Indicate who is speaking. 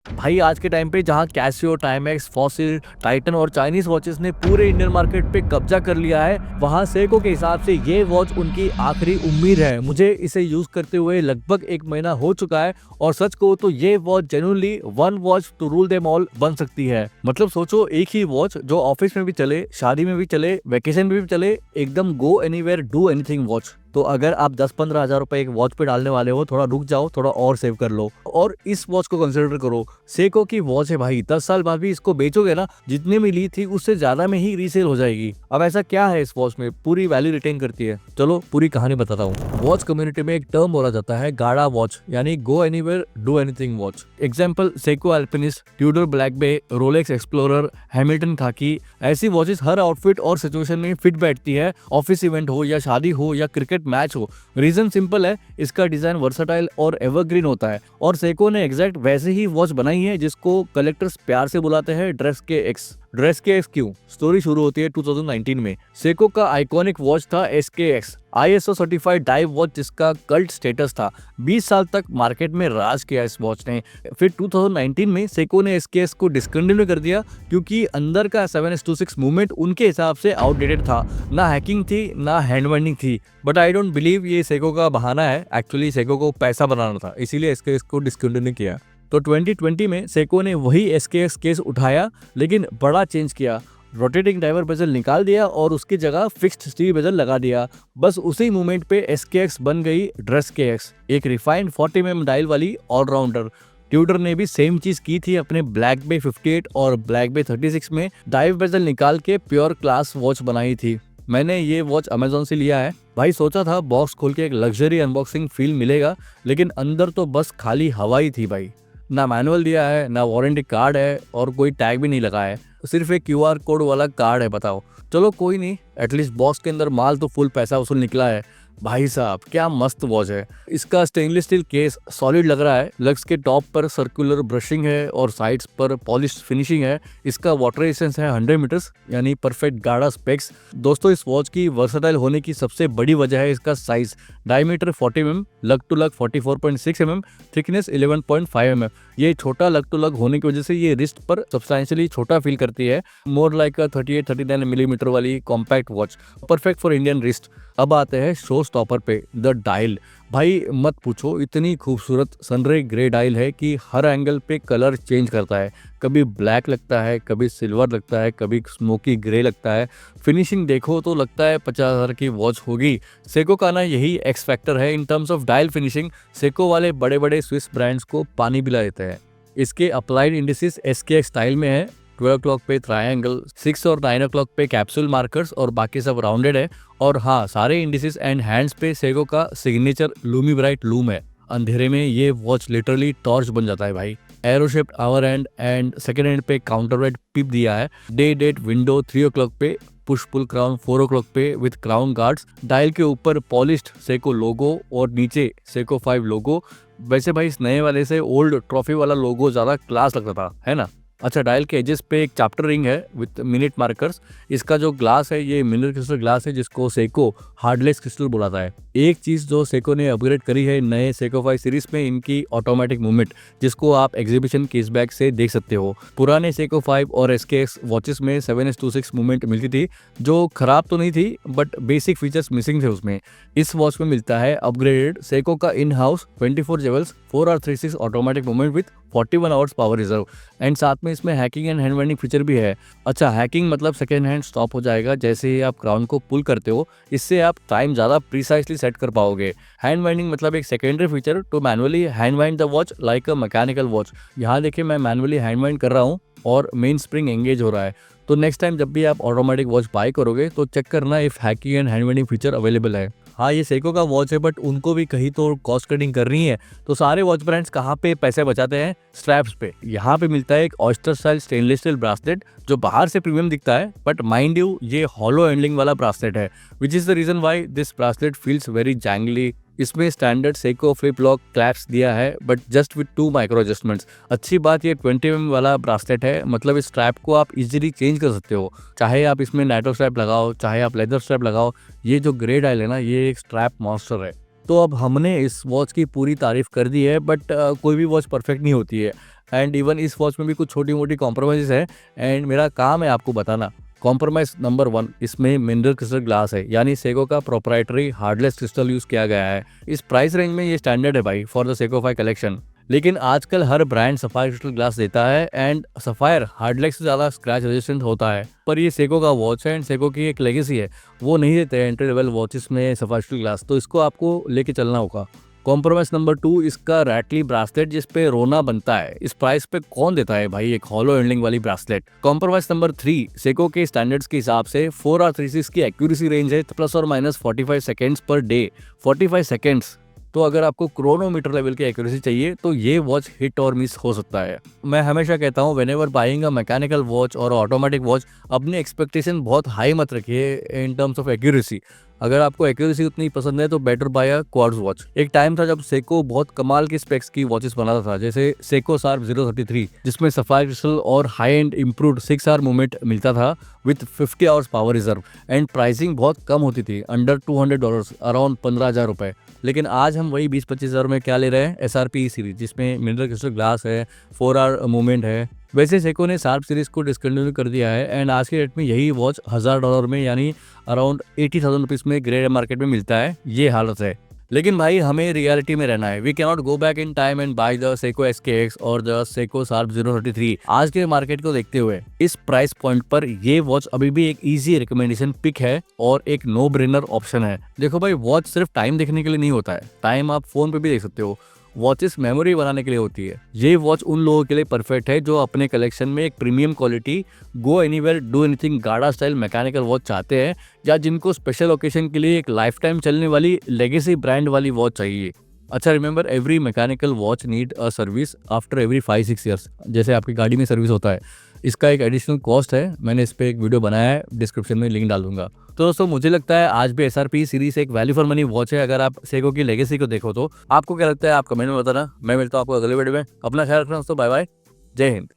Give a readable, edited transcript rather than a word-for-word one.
Speaker 1: भाई आज के टाइम पे जहाँ कैसियो, टाइमेक्स, फॉसिल, टाइटन और चाइनीज वॉचेस ने पूरे इंडियन मार्केट पे कब्जा कर लिया है, वहाँ सेको के हिसाब से ये वॉच उनकी आखिरी उम्मीद है। मुझे इसे यूज करते हुए लगभग 1 महीना हो चुका है और सच को तो ये watch genuinely one watch to rule them all बन सकती है। मतलब सोचो, एक ही वॉच जो ऑफिस में भी चले, शादी में भी चले, वेकेशन में भी चले, एकदम गो एनीवेयर डू एनीथिंग वॉच। तो अगर आप 10-15 हजार रुपए एक वॉच पे डालने वाले हो, थोड़ा रुक जाओ, थोड़ा और सेव कर लो और इस वॉच को कंसिडर करो। सेको की वॉच है भाई, 10 साल बाद भी इसको बेचोगे ना, जितने में ली थी उससे ज्यादा में ही रीसेल हो जाएगी। अब ऐसा क्या है इस वॉच में, पूरी वैल्यू रिटेन करती है? चलो पूरी कहानी बताता हूँ। वॉच कम्युनिटी में एक टर्म बोला जाता है गाड़ा वॉच, यानी go anywhere do anything watch. Example Seiko Alpinist, Tudor Black Bay, Rolex Explorer, Hamilton Khaki. ऐसी वॉचेस हर आउटफिट और सिचुएशन में फिट बैठती है, ऑफिस इवेंट हो या शादी हो या क्रिकेट मैच हो। रीजन सिंपल है, इसका डिजाइन वर्सटाइल और एवरग्रीन होता है और सेको ने एग्जैक्ट वैसे ही वॉच बनाई है जिसको कलेक्टर्स प्यार से बुलाते हैं ड्रेस के एक्स। ड्रेस के एक्स क्यों? स्टोरी शुरू होती है 2019 में। सेको का आइकॉनिक वॉच था SKX, ISO certified dive watch जिसका कल्ट स्टेटस था। 20 साल तक मार्केट में राज किया इस वॉच ने। फिर 2019 में सेको ने SKX को डिसकंटिन्यू कर दिया क्योंकि अंदर का 7s26 मूवमेंट उनके हिसाब से आउटडेटेड था। ना हैकिंग थी, ना हैंड वाइंडिंग थी। बट आई डोंट बिलीव ये सेको का बहाना है। एक्चुअली सेको को पैसा बनाना था, इसीलिए SKX को डिसकंटिन्यू किया। तो 2020 में सेको ने वही SKX केस उठाया, लेकिन बड़ा चेंज किया। रोटेटिंग डाइवर बेजल निकाल दिया और उसकी जगह फिक्स्ड स्टील बेजल लगा दिया। बस उसी मूवमेंट पे SKX बन गई ड्रेस के एक्स, एक रिफाइंड 40 mm डायल वाली ऑलराउंडर। ट्यूडर ने भी सेम चीज की थी अपने ब्लैक बे 58 और ब्लैक बे 36 में, डाइव बेजल निकाल के प्योर क्लास वॉच बनाई थी। मैंने ये वॉच अमेजोन से लिया है भाई। सोचा था बॉक्स खोल के एक लग्जरी अनबॉक्सिंग फील मिलेगा, लेकिन अंदर तो बस खाली हवा ही थी भाई। ना मैनुअल दिया है, ना वारंटी कार्ड है और कोई टैग भी नहीं लगा है, सिर्फ एक QR कोड वाला कार्ड है। बताओ, चलो कोई नहीं, एटलीस्ट बॉक्स के अंदर माल तो फुल पैसा वसूल निकला है। भाई साहब क्या मस्त वॉच है। इसका स्टेनलेस स्टील केस सॉलिड लग रहा है, लग्स के टॉप पर सर्कुलर ब्रशिंग है और साइड्स पर पॉलिश फिनिशिंग है। इसका वाटर रेजिस्टेंस है 100 मीटर्स, यानी परफेक्ट गाढ़ा स्पेक्स। दोस्तों, इस वॉच की वर्सेटाइल होने की सबसे बड़ी वजह है इसका साइज। डायमीटर 40 mm, लग टू लग 44.6 mm, थिकनेस 11.5 mm। ये छोटा लग टू लग होने की वजह से ये रिस्ट पर सब्सटेंशियली छोटा फील करती है, मोर लाइक 38-39 मिलीमीटर वाली compact watch, perfect for Indian wrist. अब आते हैं शो स्टॉपर पे, द डायल। भाई मत पूछो, इतनी खूबसूरत सनरे ग्रे डायल है कि हर एंगल पे कलर चेंज करता है। कभी ब्लैक लगता है, कभी सिल्वर लगता है, कभी स्मोकी ग्रे लगता है। फिनिशिंग देखो तो लगता है 50,000 की वॉच होगी। सेको का ना यही एक्स फैक्टर है in terms of dial finishing. Seiko वाले बड़े बड़े स्विस ब्रांड्स को पानी पिला देते हैं। इसके अप्लाइड इंडिसेस SKX स्टाइल में है। 12 o'clock पे ट्रायंगल, 6 और 9 o'clock पे कैप्सूल मार्कर्स और बाकी सब राउंडेड है। और हाँ, सारे इंडिसेस एंड हैंड्स पे सेको का सिग्नेचर लूमी ब्राइट लूम है। अंधेरे में ये वॉच लिटरली टॉर्च बन जाता है भाई। Arrow shaped our and second hand पे काउंटर वेट पिप दिया है। डे डेट विंडो 3 o'clock पे, पुश पुल क्राउन 4 o'clock पे विद क्राउन गार्ड्स। डायल के ऊपर पॉलिश्ड सेको लोगो और नीचे सेको 5 लोगो। वैसे भाई इस नए वाले से ओल्ड ट्रॉफी वाला लोगो ज्यादा क्लास लगता था, है ना। अच्छा, डायल के एजेस पे एक चैप्टर रिंग है विद मिनट मार्कर्स। इसका जो ग्लास है ये मिनरल क्रिस्टल ग्लास है जिसको सेको हार्डलेस क्रिस्टल बुलाता है। एक चीज जो सेको ने अपग्रेड करी है नए सेको 5 सीरीज में, इनकी ऑटोमेटिक मूवमेंट, जिसको आप एग्जीबिशन केस बैग से देख सकते हो। पुराने सेको 5 और SKX वॉचेस में 7s26 मूवमेंट मिलती थी जो खराब तो नहीं थी, बट बेसिक फीचर्स मिसिंग थे उसमें। इस वॉच में मिलता है अपग्रेडेड सेको का in house 24 jewels 4R36 automatic movement with 41 hours power reserve. And साथ में इसमें hacking and hand winding feature भी है। अच्छा, हैकिंग मतलब सेकेंड हैंड स्टॉप हो जाएगा जैसे ही आप क्राउन को पुल करते हो। इससे आप टाइम ज्यादा प्रिसाइसली सेट कर पाओगे। हैंड वाइंडिंग मतलब एक secondary feature to manually hand wind the watch like a mechanical watch. यहाँ देखिए मैं मैनुअली हैंड वाइंड कर रहा हूँ और मेन स्प्रिंग एंगेज हो रहा है। तो नेक्स्ट टाइम जब भी आप ऑटोमेटिक वॉच बाय करोगे तो चेक करना if hacking and hand winding feature available है। हाँ, ये सेको का वॉच है बट उनको भी कहीं तो कॉस्ट कटिंग करनी है। तो सारे वॉच ब्रांड्स कहाँ पे पैसे बचाते हैं? स्ट्रैप्स पे। यहाँ पे मिलता है एक oyster style stainless steel bracelet जो बाहर से प्रीमियम दिखता है, बट माइंड यू ये हॉलो हैंडलिंग वाला ब्रासलेट है, which is the reason why this bracelet feels very jangly. इसमें standard Seiko flip lock clasp दिया है but just with 2 micro adjustments. अच्छी बात ये 20 mm वाला ब्रासलेट है, मतलब इस स्ट्रैप को आप इजीली चेंज कर सकते हो, चाहे आप इसमें नाइट्रो स्ट्रैप लगाओ, चाहे आप लेदर स्ट्रैप लगाओ। ये जो ग्रे डायल है ना, ये एक स्ट्रैप मॉन्स्टर है। तो अब हमने इस वॉच की पूरी तारीफ कर दी है, बट कोई भी वॉच परफेक्ट नहीं होती है। एंड इवन इस वॉच में भी कुछ छोटी मोटी कॉम्प्रोमाइज़ है एंड मेरा काम है आपको बताना। कॉम्प्रोमाइज़ नंबर 1, इसमें मिनरल क्रिस्टल ग्लास है, यानी सेको का प्रोप्राइटरी हार्डलेस क्रिस्टल यूज़ किया गया है। इस प्राइस रेंज में ये स्टैंडर्ड है भाई फॉर द सेको 5 कलेक्शन। लेकिन आजकल हर ब्रांड सफायर क्रिस्टल ग्लास देता है एंड सफायर हार्डलेस से ज़्यादा स्क्रैच रेजिस्टेंट होता है, पर ये सेको का वॉच है एंड सेको की एक लेगेसी है, वो नहीं देते एंट्री लेवल वॉचेस में सफायर क्रिस्टल ग्लास, तो इसको आपको लेके चलना होगा। कॉम्प्रोमाइज नंबर 2, इसका रैटली ब्रासलेट जिस पे रोना बनता है। इस प्राइस पे कौन देता है भाई एक हॉलो हैंडलिंग वाली ब्रासलेट। कॉम्प्रोमाइज नंबर 3, सेको के स्टैंडर्ड्स के हिसाब से 4R36 की एक्यूरेसी रेंज है ±45 सेकेंड्स पर डे। 45 सेकेंड्स, तो अगर आपको क्रोनोमीटर लेवल की एक्यूरेसी चाहिए तो ये वॉच हिट और मिस हो सकता है। मैं हमेशा कहता हूँ whenever buying a mechanical watch और ऑटोमेटिक वॉच, अपनी एक्सपेक्टेशन बहुत हाई मत रखिए इन टर्म्स ऑफ एक्यूरेसी। अगर आपको एक्यूरेसी उतनी पसंद है तो बेटर बाय अ क्वार्ट्ज वॉच। एक टाइम था जब सेको बहुत कमाल की स्पेक्स की वॉचेस बनाता था, जैसे सेको शार्प 033 जिसमें सफायर क्रिस्टल और high end improved 6 hour movement मिलता था with 50 hours power reserve and pricing बहुत कम होती थी, अंडर $200, अराउंड 15,000 रुपए। लेकिन आज हम वही 20-25 हज़ार में क्या ले रहे हैं, SRP सीरीज जिसमें मिनरल क्रिस्टल ग्लास है, 4 आवर मूवमेंट है। वैसे सेको ने शार्प सीरीज को डिसकंटिन्यू कर दिया है एंड आज के डेट में यही वॉच $1,000 में यानी अराउंड 80,000 रुपीज़ में ग्रे मार्केट में मिलता है। ये हालत है। लेकिन भाई हमें रियलिटी में रहना है। We can not go back in time and by the Seiko SKX और द सेको शार्प 033। आज के मार्केट को देखते हुए इस प्राइस पॉइंट पर ये वॉच अभी भी एक इजी रिकमेंडेशन पिक है और एक नो ब्रेनर ऑप्शन है। देखो भाई, वॉच सिर्फ टाइम देखने के लिए नहीं होता है, टाइम आप फोन पे भी देख सकते हो। वॉचेस मेमोरी बनाने के लिए होती है। ये वॉच उन लोगों के लिए परफेक्ट है जो अपने कलेक्शन में एक premium quality, go anywhere do anything गाड़ा स्टाइल मैकेनिकल वॉच चाहते हैं, या जिनको स्पेशल ओकेशन के लिए एक लाइफ टाइम चलने वाली लेगेसी ब्रांड वाली वॉच चाहिए। अच्छा, remember every mechanical watch need a service after every 5-6 years, जैसे आपकी गाड़ी में सर्विस होता है। इसका एक एडिशनल कॉस्ट है, मैंने इस पर एक वीडियो बनाया है, डिस्क्रिप्शन में लिंक डाल दूंगा। तो दोस्तों, मुझे लगता है आज भी SRP सीरीज एक वैल्यू फॉर मनी वॉच है अगर आप सेको की लेगेसी को देखो तो। आपको क्या लगता है, आप कमेंट में बताना। मैं मिलता हूँ आपको अगले वीडियो में। अपना ख्याल रखना दोस्तों, बाय बाय, जय हिंद।